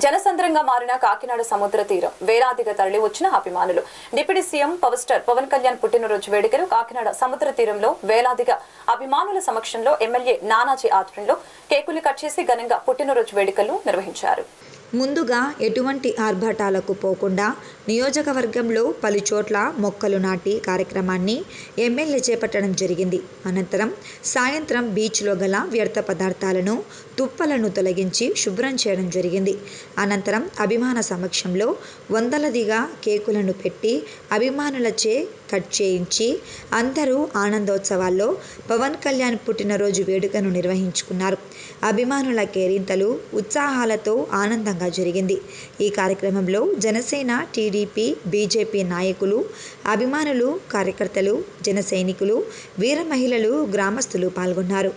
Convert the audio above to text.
జనసంద్రంగా మారిన కాకినాడ సముద్ర తీరం వేలాదిగా తరలి వచ్చిన అభిమానులు. Deputy CM power star Pawan Kalyan పుట్టినరోజు వేడుకలు కాకినాడ సముద్ర తీరంలో వేలాదిగా అభిమానుల సమక్షంలో ఎమ్మెల్యే నానాజీ ఆధ్వర్యంలో కేకులు కట్ చేసి ఘనంగా పుట్టినరోజు వేడుకలు నిర్వహించారు. ముందుగా ఎటువంటి ఆర్భాటాలకు పోకుండా నియోజకవర్గంలో పలుచోట్ల మొక్కలు నాటి కార్యక్రమాన్ని ఎమ్మెల్యే చేపట్టడం జరిగింది. అనంతరం సాయంత్రం బీచ్లో గల వ్యర్థ పదార్థాలను తుప్పలను తొలగించి శుభ్రం చేయడం జరిగింది. అనంతరం అభిమాన సమక్షంలో వందలదిగా కేకులను పెట్టి అభిమానులచే కట్ చేయించి అందరూ ఆనందోత్సవాల్లో పవన్ కళ్యాణ్ పుట్టినరోజు వేడుకను నిర్వహించుకున్నారు. అభిమానుల కేరింతలు ఉత్సాహాలతో ఆనందంగా జరిగింది. ఈ కార్యక్రమంలో జనసేన, టీడీపీ, బీజేపీ నాయకులు, అభిమానులు, కార్యకర్తలు, జన సైనికులు, వీర మహిళలు, గ్రామస్తులు పాల్గొన్నారు.